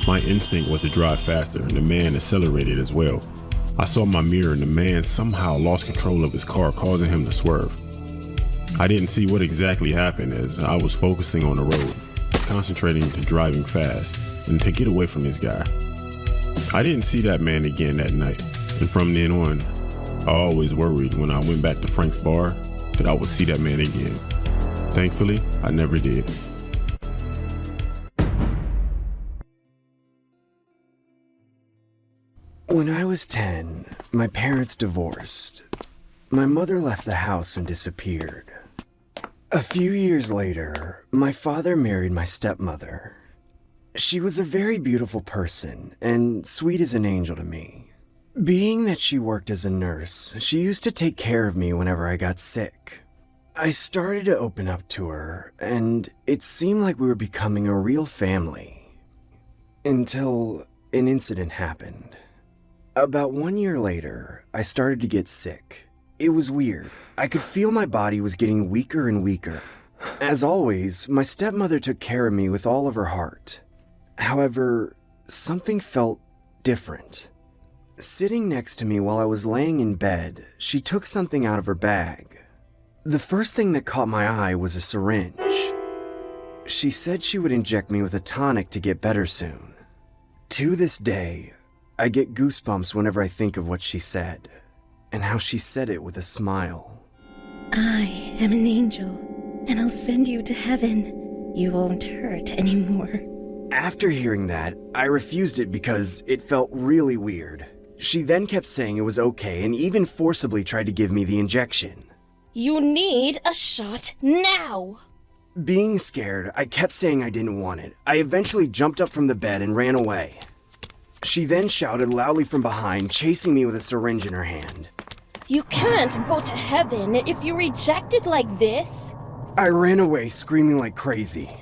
My instinct was to drive faster, and the man accelerated as well. I saw my mirror, and the man somehow lost control of his car, causing him to swerve. I didn't see what exactly happened as I was focusing on the road, concentrating to driving fast and to get away from this guy. I didn't see that man again that night, and from then on, I always worried when I went back to Frank's Bar that I would see that man again. Thankfully, I never did. When I was 10, my parents divorced. My mother left the house and disappeared. A few years later, my father married my stepmother. She was a very beautiful person and sweet as an angel to me. Being that she worked as a nurse, she used to take care of me whenever I got sick. I started to open up to her, and it seemed like we were becoming a real family. Until an incident happened. About 1 year later, I started to get sick. It was weird. I could feel my body was getting weaker and weaker. As always, my stepmother took care of me with all of her heart. However, something felt different. Sitting next to me while I was laying in bed, she took something out of her bag. The first thing that caught my eye was a syringe. She said she would inject me with a tonic to get better soon. To this day, I get goosebumps whenever I think of what she said, and how she said it with a smile. I am an angel, and I'll send you to heaven. You won't hurt anymore. After hearing that, I refused it because it felt really weird. She then kept saying it was okay and even forcibly tried to give me the injection. You need a shot now! Being scared, I kept saying I didn't want it. I eventually jumped up from the bed and ran away. She then shouted loudly from behind, chasing me with a syringe in her hand. You can't go to heaven if you reject it like this. I ran away, screaming like crazy.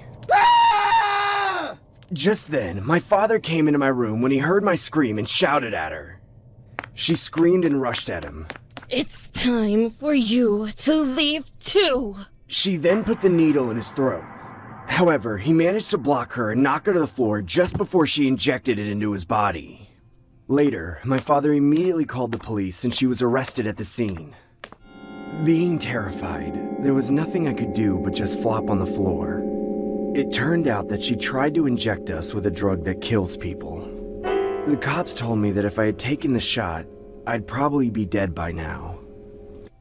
Just then, my father came into my room when he heard my scream and shouted at her. She screamed and rushed at him. It's time for you to leave too. She then put the needle in his throat. However, he managed to block her and knock her to the floor just before she injected it into his body. Later, my father immediately called the police and she was arrested at the scene. Being terrified, there was nothing I could do but just flop on the floor. It turned out that she tried to inject us with a drug that kills people. The cops told me that if I had taken the shot, I'd probably be dead by now.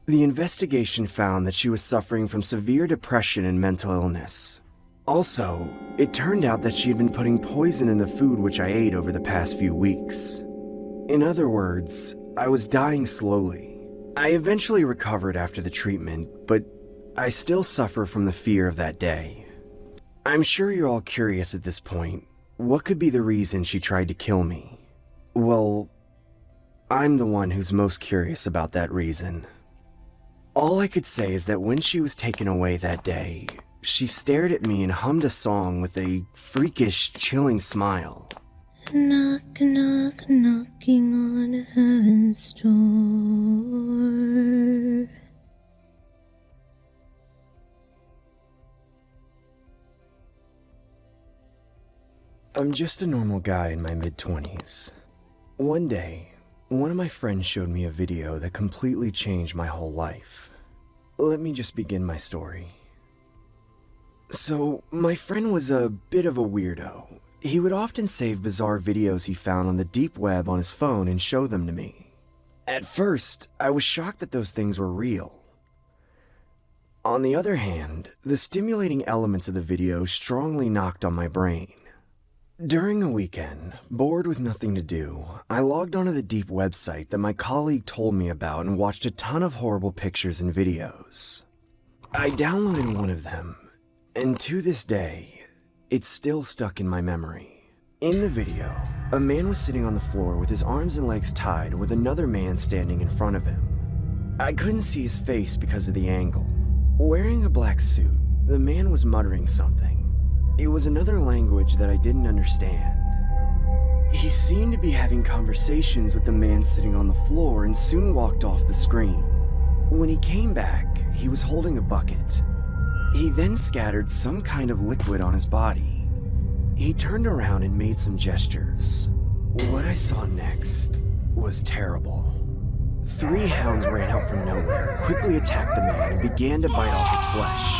The investigation found that she was suffering from severe depression and mental illness. Also, it turned out that she had been putting poison in the food which I ate over the past few weeks. In other words, I was dying slowly. I eventually recovered after the treatment, but I still suffer from the fear of that day. I'm sure you're all curious at this point. What could be the reason she tried to kill me? Well, I'm the one who's most curious about that reason. All I could say is that when she was taken away that day, she stared at me and hummed a song with a freakish, chilling smile. Knock, knock, knocking on heaven's door. I'm just a normal guy in my mid-20s. One day, one of my friends showed me a video that completely changed my whole life. Let me just begin my story. So, my friend was a bit of a weirdo. He would often save bizarre videos he found on the deep web on his phone and show them to me. At first, I was shocked that those things were real. On the other hand, the stimulating elements of the video strongly knocked on my brain. During a weekend, bored with nothing to do, I logged onto the deep website that my colleague told me about and watched a ton of horrible pictures and videos. I downloaded one of them, and to this day, it's still stuck in my memory. In the video, a man was sitting on the floor with his arms and legs tied with another man standing in front of him. I couldn't see his face because of the angle. Wearing a black suit, the man was muttering something. It was another language that I didn't understand. He seemed to be having conversations with the man sitting on the floor and soon walked off the screen. When he came back, he was holding a bucket. He then scattered some kind of liquid on his body. He turned around and made some gestures. What I saw next was terrible. 3 hounds ran out from nowhere, quickly attacked the man, and began to bite off his flesh.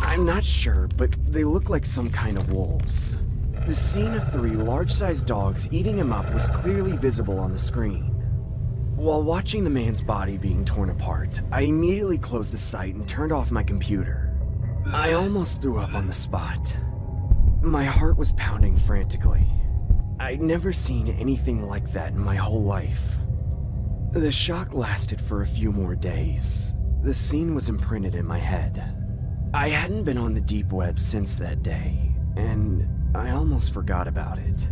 I'm not sure, but they look like some kind of wolves. The scene of 3 large-sized dogs eating him up was clearly visible on the screen. While watching the man's body being torn apart, I immediately closed the site and turned off my computer. I almost threw up on the spot. My heart was pounding frantically. I'd never seen anything like that in my whole life. The shock lasted for a few more days. The scene was imprinted in my head. I hadn't been on the deep web since that day, and I almost forgot about it.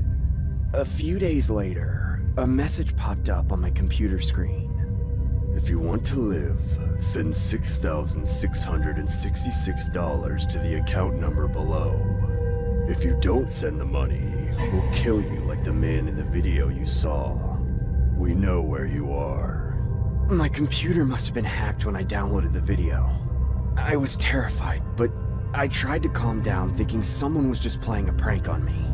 A few days later, a message popped up on my computer screen. If you want to live, send $6,666 to the account number below. If you don't send the money, we'll kill you like the man in the video you saw. We know where you are. My computer must have been hacked when I downloaded the video. I was terrified, but I tried to calm down thinking someone was just playing a prank on me.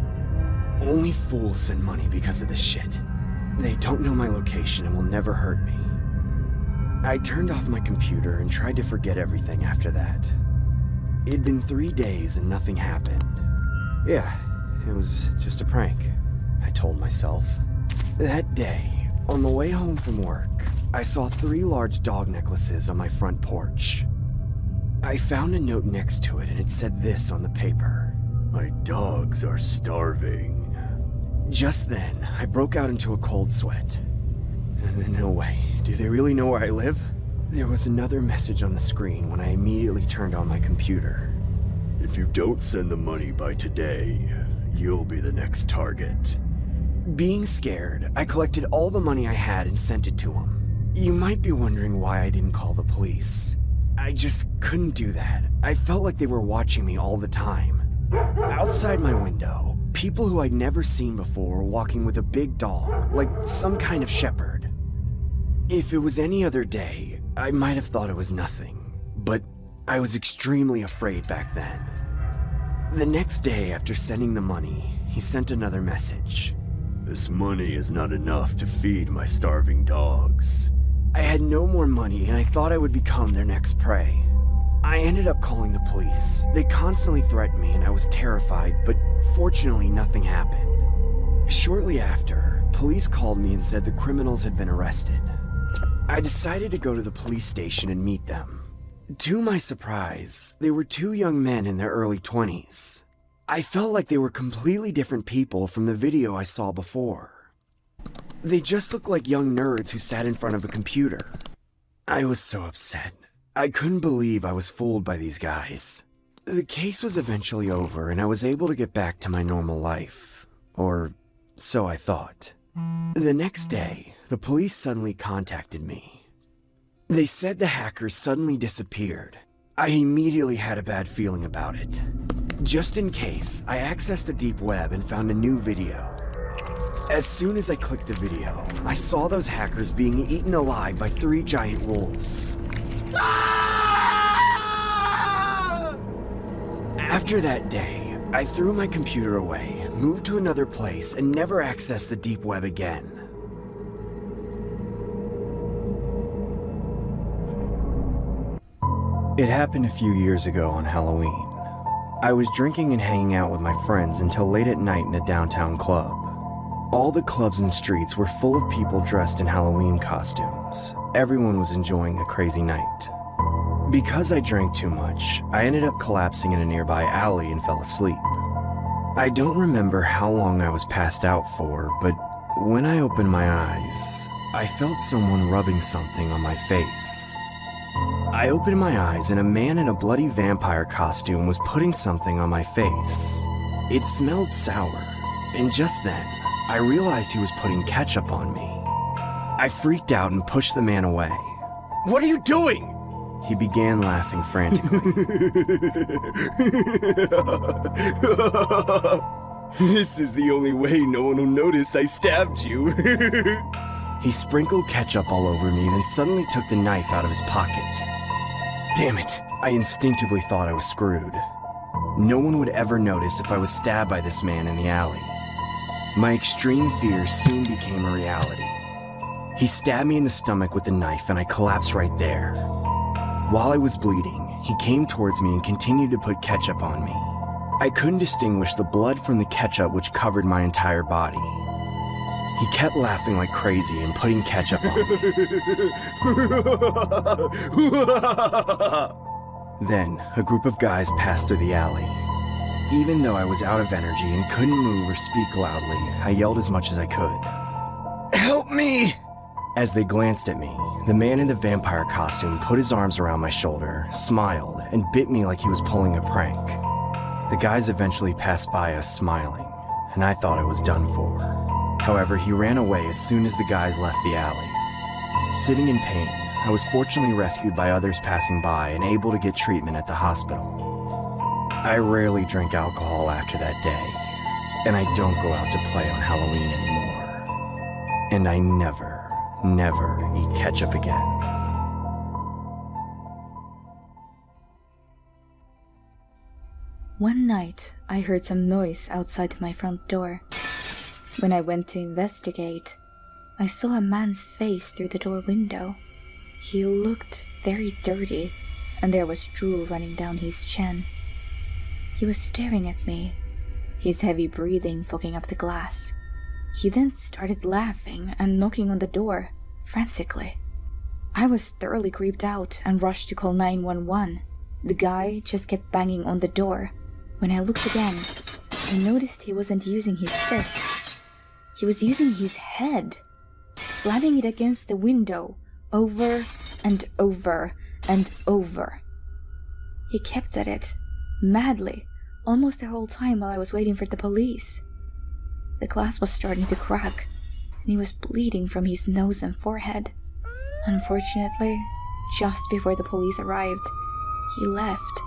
Only fools send money because of this shit. They don't know my location and will never hurt me. I turned off my computer and tried to forget everything after that. It'd been 3 days and nothing happened. Yeah, it was just a prank, I told myself. That day, on the way home from work, I saw 3 large dog necklaces on my front porch. I found a note next to it and it said this on the paper. My dogs are starving. Just then, I broke out into a cold sweat. No way, do they really know where I live? There was another message on the screen when I immediately turned on my computer. If you don't send the money by today, you'll be the next target. Being scared, I collected all the money I had and sent it to him. You might be wondering why I didn't call the police. I just couldn't do that. I felt like they were watching me all the time. Outside my window, people who I'd never seen before were walking with a big dog, like some kind of shepherd. If it was any other day, I might have thought it was nothing, but I was extremely afraid back then. The next day after sending the money, he sent another message. This money is not enough to feed my starving dogs. I had no more money and I thought I would become their next prey. I ended up calling the police. They constantly threatened me and I was terrified, but fortunately nothing happened. Shortly after, police called me and said the criminals had been arrested. I decided to go to the police station and meet them. To my surprise, they were 2 young men in their early 20s. I felt like they were completely different people from the video I saw before. They just looked like young nerds who sat in front of a computer. I was so upset. I couldn't believe I was fooled by these guys. The case was eventually over and I was able to get back to my normal life. Or so I thought. The next day, the police suddenly contacted me. They said the hackers suddenly disappeared. I immediately had a bad feeling about it. Just in case, I accessed the deep web and found a new video. As soon as I clicked the video, I saw those hackers being eaten alive by 3 giant wolves. After that day, I threw my computer away, moved to another place, and never accessed the deep web again. It happened a few years ago on Halloween. I was drinking and hanging out with my friends until late at night in a downtown club. All the clubs and streets were full of people dressed in Halloween costumes. Everyone was enjoying a crazy night. Because I drank too much, I ended up collapsing in a nearby alley and fell asleep. I don't remember how long I was passed out for, but when I opened my eyes, I felt someone rubbing something on my face. I opened my eyes and a man in a bloody vampire costume was putting something on my face. It smelled sour, and just then, I realized he was putting ketchup on me. I freaked out and pushed the man away. "What are you doing?" He began laughing frantically. "This is the only way no one will notice I stabbed you." He sprinkled ketchup all over me, then suddenly took the knife out of his pocket. Damn it, I instinctively thought I was screwed. No one would ever notice if I was stabbed by this man in the alley. My extreme fear soon became a reality. He stabbed me in the stomach with the knife and I collapsed right there. While I was bleeding, he came towards me and continued to put ketchup on me. I couldn't distinguish the blood from the ketchup which covered my entire body. He kept laughing like crazy and putting ketchup on me. Then, a group of guys passed through the alley. Even though I was out of energy and couldn't move or speak loudly, I yelled as much as I could. "Help me!" As they glanced at me, the man in the vampire costume put his arms around my shoulder, smiled, and bit me like he was pulling a prank. The guys eventually passed by us smiling, and I thought I was done for. However, he ran away as soon as the guys left the alley. Sitting in pain, I was fortunately rescued by others passing by and able to get treatment at the hospital. I rarely drink alcohol after that day, and I don't go out to play on Halloween anymore. And I never eat ketchup again. One night, I heard some noise outside my front door. When I went to investigate, I saw a man's face through the door window. He looked very dirty, and there was drool running down his chin. He was staring at me, his heavy breathing fogging up the glass. He then started laughing and knocking on the door, frantically. I was thoroughly creeped out and rushed to call 911. The guy just kept banging on the door. When I looked again, I noticed he wasn't using his fists. He was using his head, slamming it against the window, over and over and over. He kept at it, madly, almost the whole time while I was waiting for the police. The glass was starting to crack, and he was bleeding from his nose and forehead. Unfortunately, just before the police arrived, he left.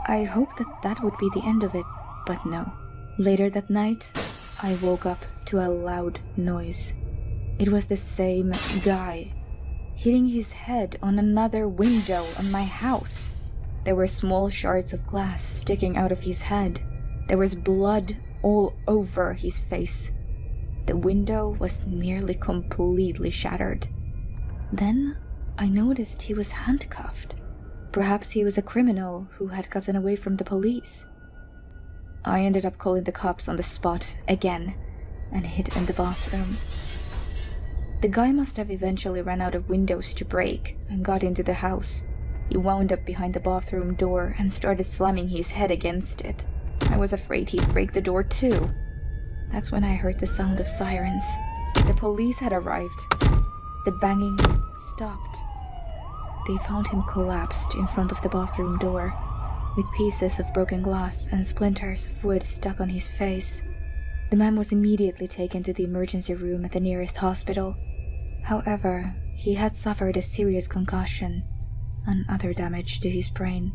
I hoped that would be the end of it, but no. Later that night, I woke up to a loud noise. It was the same guy, hitting his head on another window on my house. There were small shards of glass sticking out of his head. There was blood all over his face. The window was nearly completely shattered. Then I noticed he was handcuffed. Perhaps he was a criminal who had gotten away from the police. I ended up calling the cops on the spot again and hid in the bathroom. The guy must have eventually run out of windows to break and got into the house. He wound up behind the bathroom door and started slamming his head against it. I was afraid he'd break the door too. That's when I heard the sound of sirens. The police had arrived. The banging stopped. They found him collapsed in front of the bathroom door. with pieces of broken glass and splinters of wood stuck on his face. The man was immediately taken to the emergency room at the nearest hospital. However, he had suffered a serious concussion and other damage to his brain,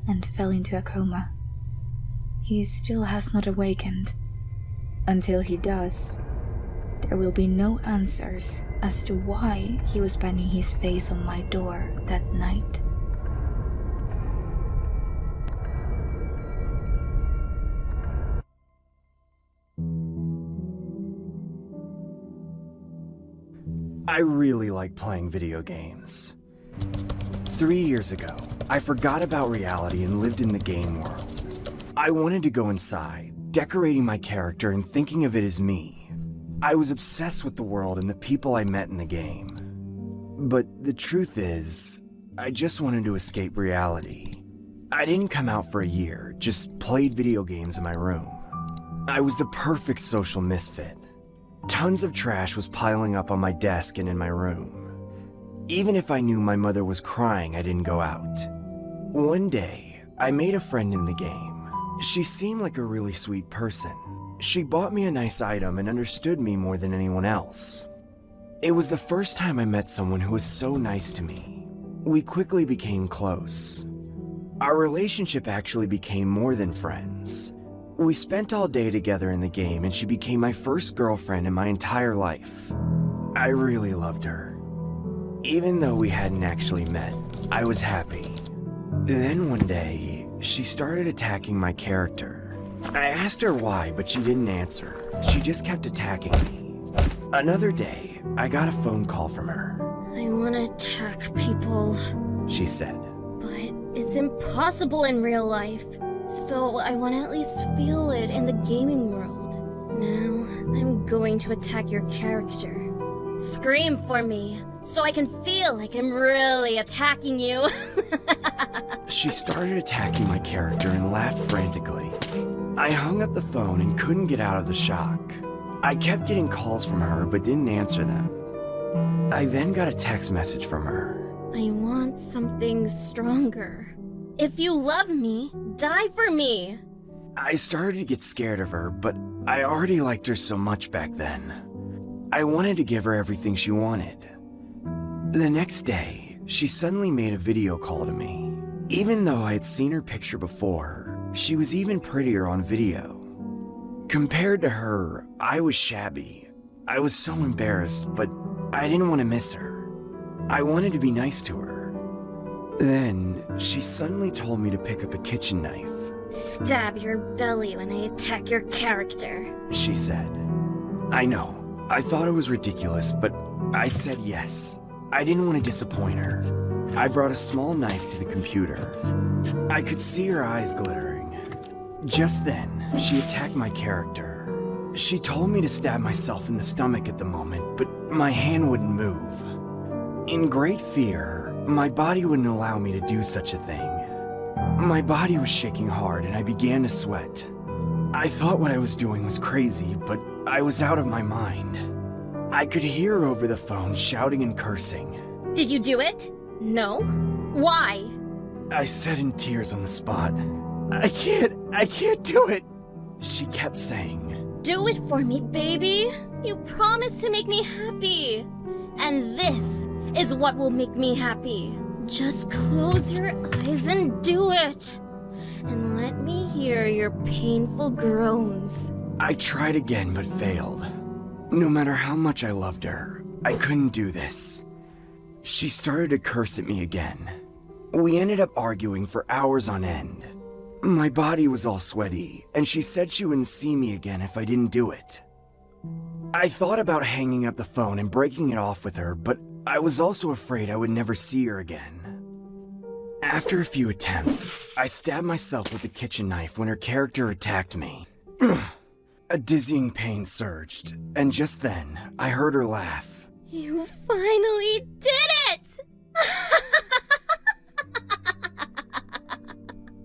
and fell into a coma. He still has not awakened. Until he does, there will be no answers as to why he was banging his face on my door that night. I really like playing video games. 3 years ago, I forgot about reality and lived in the game world. I wanted to go inside, decorating my character and thinking of it as me. I was obsessed with the world and the people I met in the game. But the truth is, I just wanted to escape reality. I didn't come out for a year, just played video games in my room. I was the perfect social misfit. Tons of trash was piling up on my desk and in my room. Even if I knew my mother was crying, I didn't go out. One day, I made a friend in the game. She seemed like a really sweet person. She bought me a nice item and understood me more than anyone else. It was the first time I met someone who was so nice to me. We quickly became close. Our relationship actually became more than friends. We spent all day together in the game and she became my first girlfriend in my entire life. I really loved her. Even though we hadn't actually met, I was happy. Then one day, she started attacking my character. I asked her why, but she didn't answer. She just kept attacking me. Another day, I got a phone call from her. I want to attack people, She said. but it's impossible in real life. So I want to at least feel it in the gaming world. Now, I'm going to attack your character. Scream for me, so I can feel like I'm really attacking you. She started attacking my character and laughed frantically. I hung up the phone and couldn't get out of the shock. I kept getting calls from her but didn't answer them. I then got a text message from her. I want something stronger. If you love me, die for me. I started to get scared of her, but I already liked her so much back then. I wanted to give her everything she wanted. The next day, she suddenly made a video call to me. Even though I had seen her picture before, she was even prettier on video. Compared to her, I was shabby. I was so embarrassed, but I didn't want to miss her. I wanted to be nice to her. Then, she suddenly told me to pick up a kitchen knife. Stab your belly when I attack your character. She said. I know, I thought it was ridiculous, but I said yes. I didn't want to disappoint her. I brought a small knife to the computer. I could see her eyes glittering. Just then, she attacked my character. She told me to stab myself in the stomach at the moment, but my hand wouldn't move. In great fear, my body wouldn't allow me to do such a thing. My body was shaking hard and I began to sweat. I thought what I was doing was crazy, but I was out of my mind. I could hear her over the phone shouting and cursing. Did you do it? No? Why? I said in tears on the spot, I can't do it. She kept saying, Do it for me, baby. You promised to make me happy. And this is what will make me happy. Just close your eyes and do it. And let me hear your painful groans. I tried again but failed. No matter how much I loved her, I couldn't do this. She started to curse at me again. We ended up arguing for hours on end. My body was all sweaty, and she said she wouldn't see me again if I didn't do it. I thought about hanging up the phone and breaking it off with her, but I was also afraid I would never see her again. After a few attempts, I stabbed myself with the kitchen knife when her character attacked me. A dizzying pain surged, and just then, I heard her laugh. You finally did it!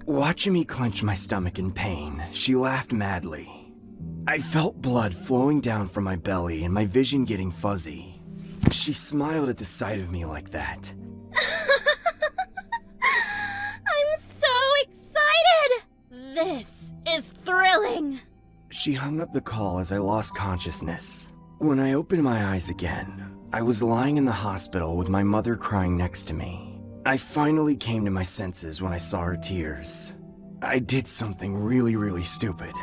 Watching me clench my stomach in pain, she laughed madly. I felt blood flowing down from my belly and my vision getting fuzzy. She smiled at the sight of me like that. I'm so This is thrilling! She hung up the call as I lost consciousness. When I opened my eyes again, I was lying in the hospital with my mother crying next to me. I finally came to my senses when I saw her tears. I did something really stupid.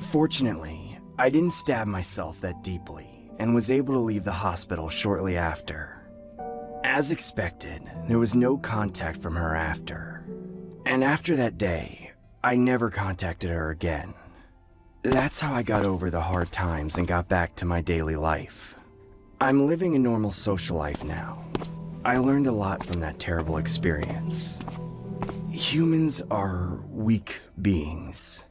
Fortunately, I didn't stab myself that deeply and was able to leave the hospital shortly after. As expected, there was no contact from her after. And after that day, I never contacted her again. That's how I got over the hard times and got back to my daily life. I'm living a normal social life now. I learned a lot from that terrible experience. Humans are weak beings.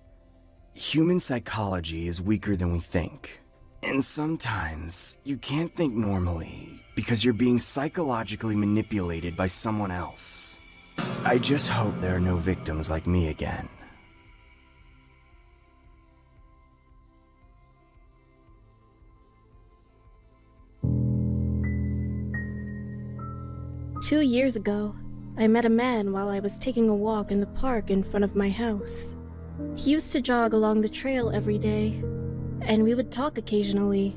Human psychology is weaker than we think. And sometimes you can't think normally because you're being psychologically manipulated by someone else. I just hope there are no victims like me again. Two years ago, I met a man while I was taking a walk in the park in front of my house. He used to jog along the trail every day, and we would talk occasionally.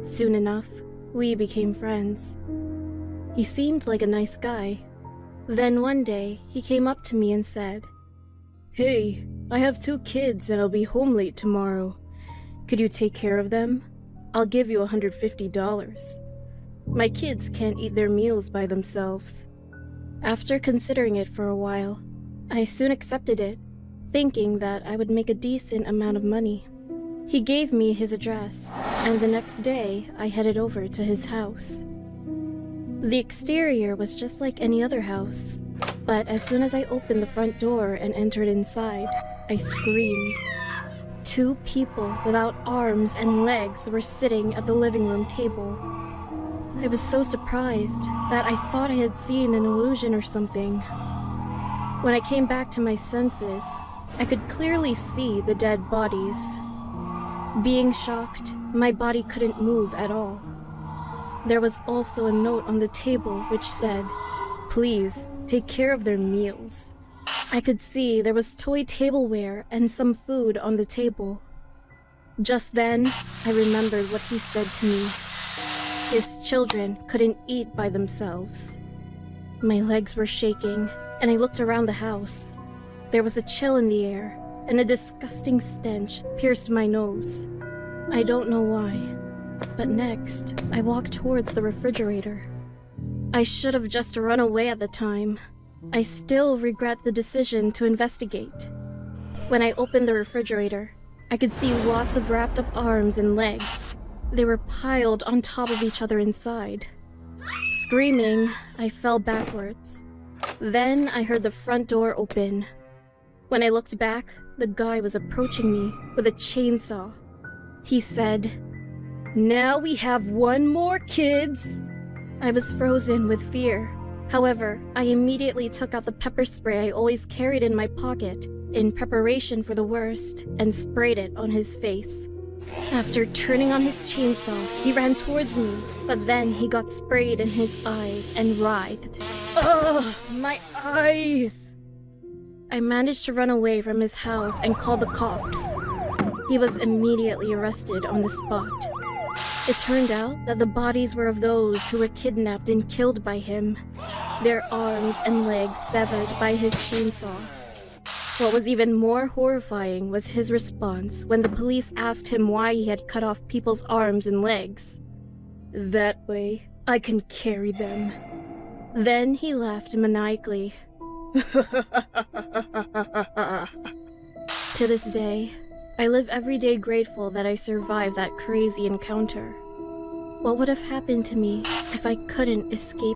Soon enough, we became friends. He seemed like a nice guy. Then one day, he came up to me and said, "Hey, I have 2 kids and I'll be home late tomorrow. Could you take care of them? I'll give you $150. My kids can't eat their meals by themselves." After considering it for a while, I soon accepted it, thinking that I would make a decent amount of money. He gave me his address, and the next day I headed over to his house. The exterior was just like any other house, but as soon as I opened the front door and entered inside, I screamed. 2 people without arms and legs were sitting at the living room table. I was so surprised that I thought I had seen an illusion or something. When I came back to my senses, I could clearly see the dead bodies. Being shocked, my body couldn't move at all. There was also a note on the table which said, "Please, take care of their meals." I could see there was toy tableware and some food on the table. Just then, I remembered what he said to me. His children couldn't eat by themselves. My legs were shaking, and I looked around the house. There was a chill in the air, and a disgusting stench pierced my nose. I don't know why, but next, I walked towards the refrigerator. I should have just run away at the time. I still regret the decision to investigate. When I opened the refrigerator, I could see lots of wrapped up arms and legs. They were piled on top of each other inside. Screaming, I fell backwards. Then I heard the front door open. When I looked back, the guy was approaching me with a chainsaw. He said, "Now we have 1 more, kids!" I was frozen with fear. However, I immediately took out the pepper spray I always carried in my pocket in preparation for the worst and sprayed it on his face. After turning on his chainsaw, he ran towards me, but then he got sprayed in his eyes and writhed. Ugh, my eyes! I managed to run away from his house and call the cops. He was immediately arrested on the spot. It turned out that the bodies were of those who were kidnapped and killed by him, their arms and legs severed by his chainsaw. What was even more horrifying was his response when the police asked him why he had cut off people's arms and legs. "That way, I can carry them." Then he laughed maniacally. To this day, I live every day grateful that I survived that crazy encounter. What would have happened to me if I couldn't escape